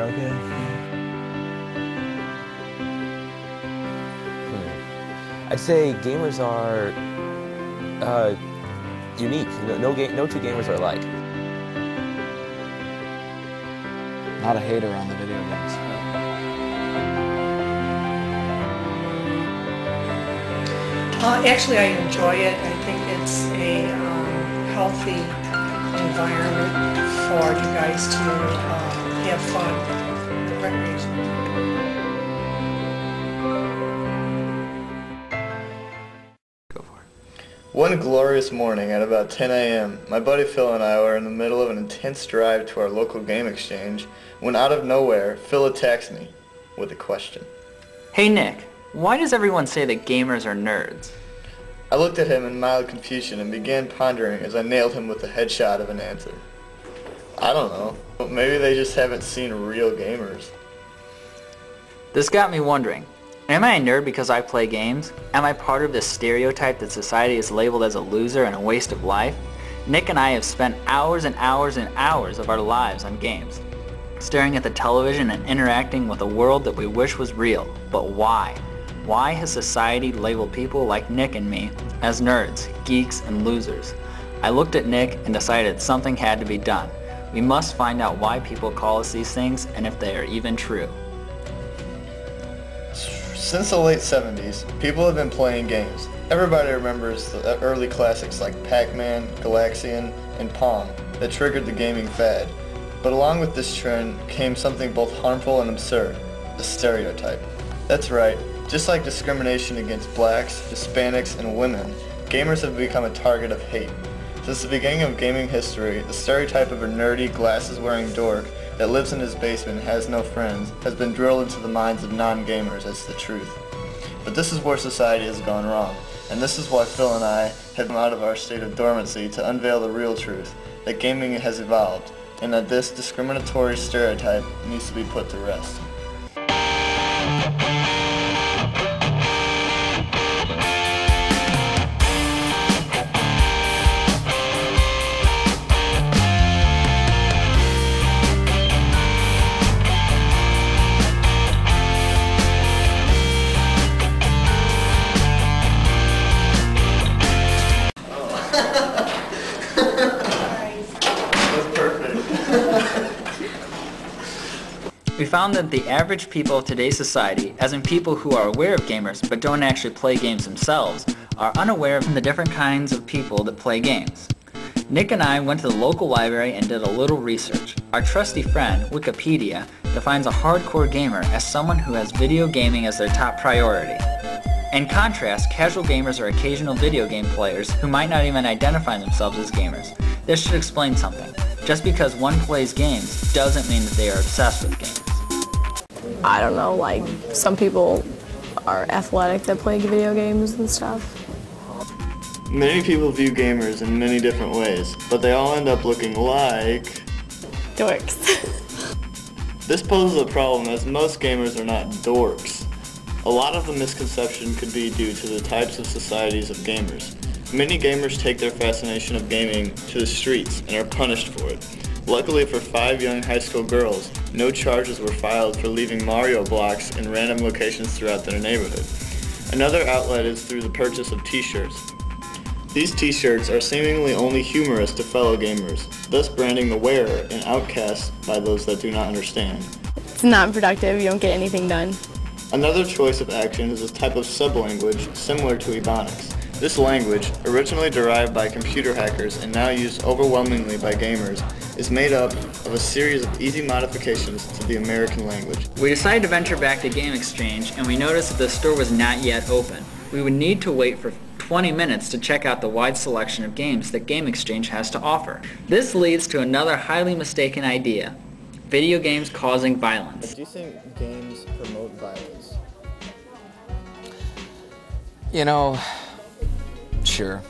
okay. I'd say gamers are unique. No two gamers are alike. Not a hater on the video games. Actually, I enjoy it. I think it's a healthy environment for you guys to have fun, recreation. One glorious morning at about 10 a.m., my buddy Phil and I were in the middle of an intense drive to our local game exchange when out of nowhere, Phil attacks me with a question. Hey Nick, why does everyone say that gamers are nerds? I looked at him in mild confusion and began pondering as I nailed him with a headshot of an answer. I don't know. Maybe they just haven't seen real gamers. This got me wondering. Am I a nerd because I play games? Am I part of this stereotype that society has labeled as a loser and a waste of life? Nick and I have spent hours and hours and hours of our lives on games, staring at the television and interacting with a world that we wish was real. But why? Why has society labeled people like Nick and me as nerds, geeks, and losers? I looked at Nick and decided something had to be done. We must find out why people call us these things and if they are even true. Since the late 70s, people have been playing games. Everybody remembers the early classics like Pac-Man, Galaxian, and Pong that triggered the gaming fad. But along with this trend came something both harmful and absurd, the stereotype. That's right, just like discrimination against blacks, Hispanics, and women, gamers have become a target of hate. Since the beginning of gaming history, the stereotype of a nerdy, glasses-wearing dork that lives in his basement and has no friends has been drilled into the minds of non-gamers as the truth. But this is where society has gone wrong, and this is why Phil and I have come out of our state of dormancy to unveil the real truth, that gaming has evolved, and that this discriminatory stereotype needs to be put to rest. We found that the average people of today's society, as in people who are aware of gamers but don't actually play games themselves, are unaware of the different kinds of people that play games. Nick and I went to the local library and did a little research. Our trusty friend, Wikipedia, defines a hardcore gamer as someone who has video gaming as their top priority. In contrast, casual gamers are occasional video game players who might not even identify themselves as gamers. This should explain something. Just because one plays games doesn't mean that they are obsessed with games. I don't know, like some people are athletic that play video games and stuff. Many people view gamers in many different ways, but they all end up looking like Dorks. This poses a problem as most gamers are not dorks. A lot of the misconception could be due to the types of societies of gamers. Many gamers take their fascination of gaming to the streets and are punished for it. Luckily for 5 young high school girls, no charges were filed for leaving Mario blocks in random locations throughout their neighborhood. Another outlet is through the purchase of t-shirts. These t-shirts are seemingly only humorous to fellow gamers, thus branding the wearer an outcast by those that do not understand. It's not productive, you don't get anything done. Another choice of action is a type of sublanguage similar to Ebonics. This language, originally derived by computer hackers and now used overwhelmingly by gamers, is made up of a series of easy modifications to the American language. We decided to venture back to Game Exchange and we noticed that the store was not yet open. We would need to wait for 20 minutes to check out the wide selection of games that Game Exchange has to offer. This leads to another highly mistaken idea: video games causing violence. Do you think games promote violence? You know, sure.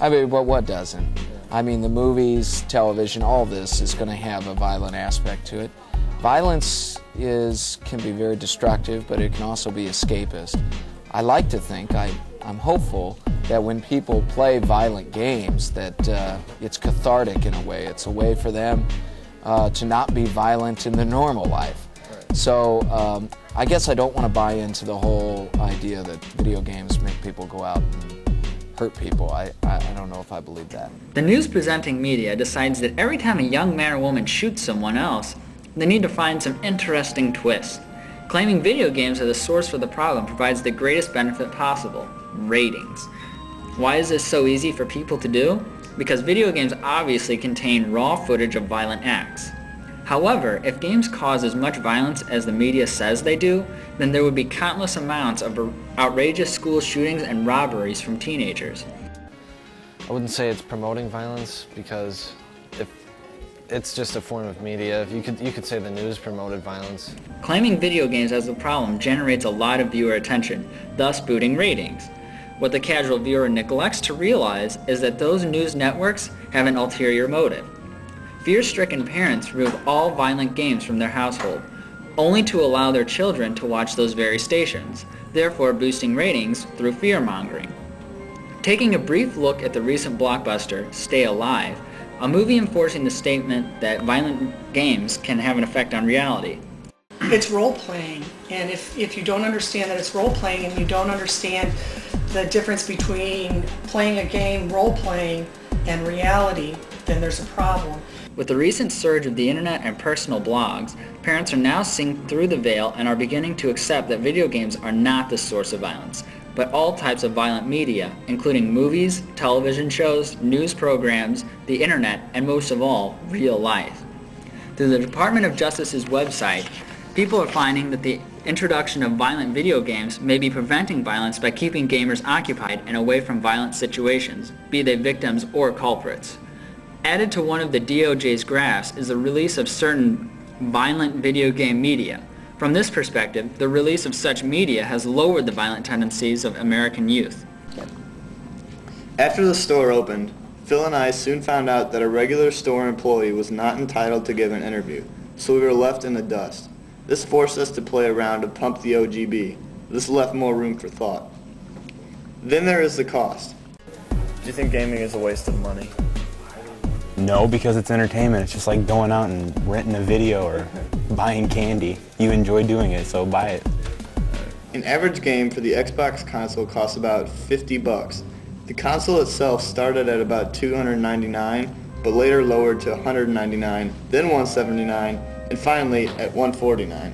I mean, what doesn't? I mean, the movies, television, all this is going to have a violent aspect to it. Violence can be very destructive, but it can also be escapist. I like to think, I'm hopeful that when people play violent games that it's cathartic in a way. It's a way for them to not be violent in the normal life. So I guess I don't want to buy into the whole idea that video games make people go out and hurt people. I don't know if I believe that. The news-presenting media decides that every time a young man or woman shoots someone else, they need to find some interesting twist. Claiming video games are the source for the problem provides the greatest benefit possible: ratings. Why is this so easy for people to do? Because video games obviously contain raw footage of violent acts. However, if games cause as much violence as the media says they do, then there would be countless amounts of outrageous school shootings and robberies from teenagers. I wouldn't say it's promoting violence, because if it's just a form of media. You could say the news promoted violence. Claiming video games as the problem generates a lot of viewer attention, thus boosting ratings. What the casual viewer neglects to realize is that those news networks have an ulterior motive. Fear-stricken parents remove all violent games from their household, only to allow their children to watch those very stations, therefore boosting ratings through fear-mongering. Taking a brief look at the recent blockbuster, Stay Alive, a movie enforcing the statement that violent games can have an effect on reality. It's role-playing, and if you don't understand that it's role-playing and you don't understand the difference between playing a game, role-playing, and reality, then there's a problem. With the recent surge of the internet and personal blogs, parents are now seeing through the veil and are beginning to accept that video games are not the source of violence, but all types of violent media, including movies, television shows, news programs, the internet, and most of all, real life. Through the Department of Justice's website, people are finding that the introduction of violent video games may be preventing violence by keeping gamers occupied and away from violent situations, be they victims or culprits. Added to one of the DOJ's graphs is the release of certain violent video game media. From this perspective, the release of such media has lowered the violent tendencies of American youth. After the store opened, Phil and I soon found out that a regular store employee was not entitled to give an interview, so we were left in the dust. This forced us to play a round of Pump the OGB. This left more room for thought. Then there is the cost. Do you think gaming is a waste of money? No, because it's entertainment. It's just like going out and renting a video or buying candy. You enjoy doing it, so buy it. An average game for the Xbox console costs about $50. The console itself started at about $299, but later lowered to $199, then $179, and finally at $149.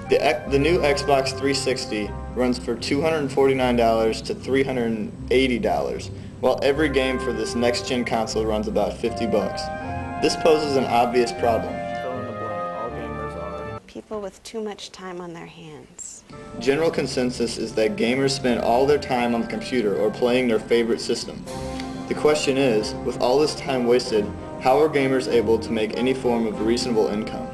The new Xbox 360 runs for $249 to $380, while every game for this next-gen console runs about $50. This poses an obvious problem. Fill in the blank. All gamers are people with too much time on their hands. General consensus is that gamers spend all their time on the computer or playing their favorite system. The question is, with all this time wasted, how are gamers able to make any form of reasonable income?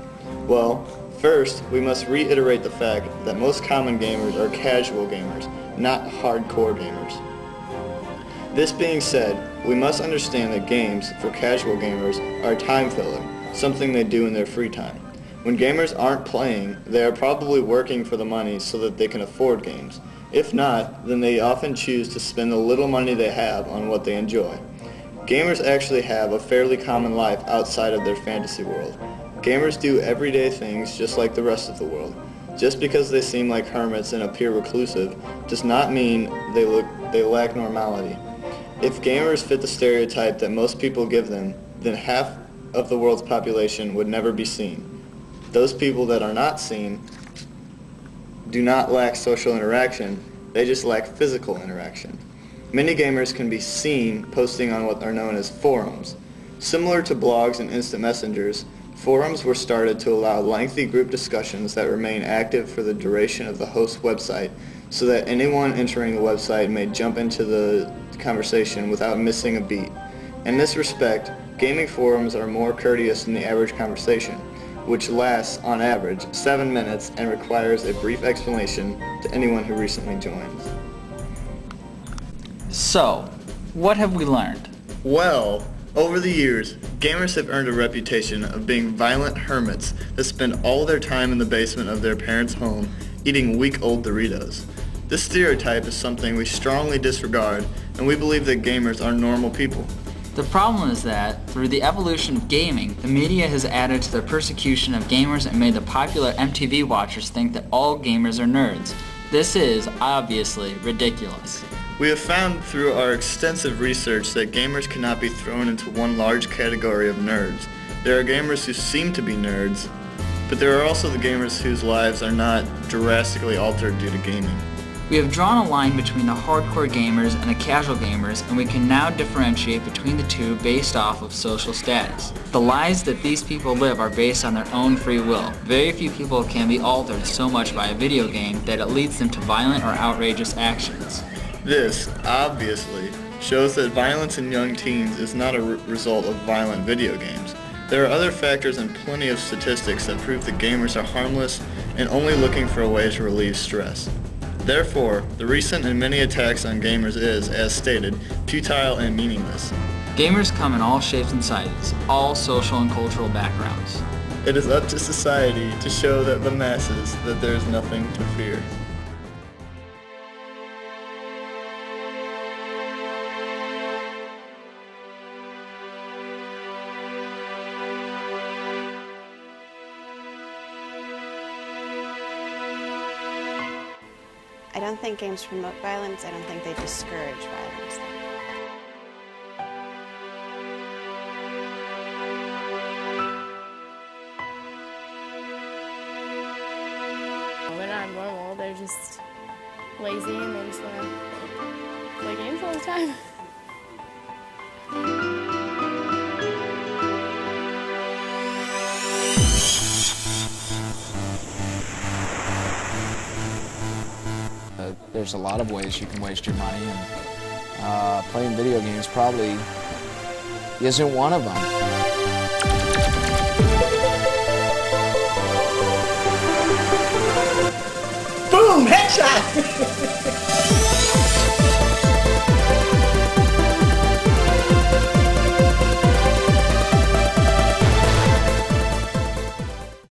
Well, first, we must reiterate the fact that most common gamers are casual gamers, not hardcore gamers. This being said, we must understand that games, for casual gamers, are a time filler, something they do in their free time. When gamers aren't playing, they are probably working for the money so that they can afford games. If not, then they often choose to spend the little money they have on what they enjoy. Gamers actually have a fairly common life outside of their fantasy world. Gamers do everyday things just like the rest of the world. Just because they seem like hermits and appear reclusive does not mean they lack normality. If gamers fit the stereotype that most people give them, then half of the world's population would never be seen. Those people that are not seen do not lack social interaction, they just lack physical interaction. Many gamers can be seen posting on what are known as forums. Similar to blogs and instant messengers, forums were started to allow lengthy group discussions that remain active for the duration of the host's website, so that anyone entering the website may jump into the conversation without missing a beat. In this respect, gaming forums are more courteous than the average conversation, which lasts, on average, 7 minutes and requires a brief explanation to anyone who recently joins. So, what have we learned? Well, over the years, gamers have earned a reputation of being violent hermits that spend all their time in the basement of their parents' home eating week-old Doritos. This stereotype is something we strongly disregard, and we believe that gamers are normal people. The problem is that, through the evolution of gaming, the media has added to the persecution of gamers and made the popular MTV watchers think that all gamers are nerds. This is, obviously, ridiculous. We have found through our extensive research that gamers cannot be thrown into one large category of nerds. There are gamers who seem to be nerds, but there are also the gamers whose lives are not drastically altered due to gaming. We have drawn a line between the hardcore gamers and the casual gamers, and we can now differentiate between the two based off of social status. The lives that these people live are based on their own free will. Very few people can be altered so much by a video game that it leads them to violent or outrageous actions. This, obviously, shows that violence in young teens is not a result of violent video games. There are other factors and plenty of statistics that prove that gamers are harmless and only looking for a way to relieve stress. Therefore, the recent and many attacks on gamers is, as stated, futile and meaningless. Gamers come in all shapes and sizes, all social and cultural backgrounds. It is up to society to show that the masses that there is nothing to fear. I don't think games promote violence. I don't think they discourage violence. They're not normal. They're just lazy and they just want to play games all the time. There's a lot of ways you can waste your money, and playing video games probably isn't one of them. Boom! Headshot!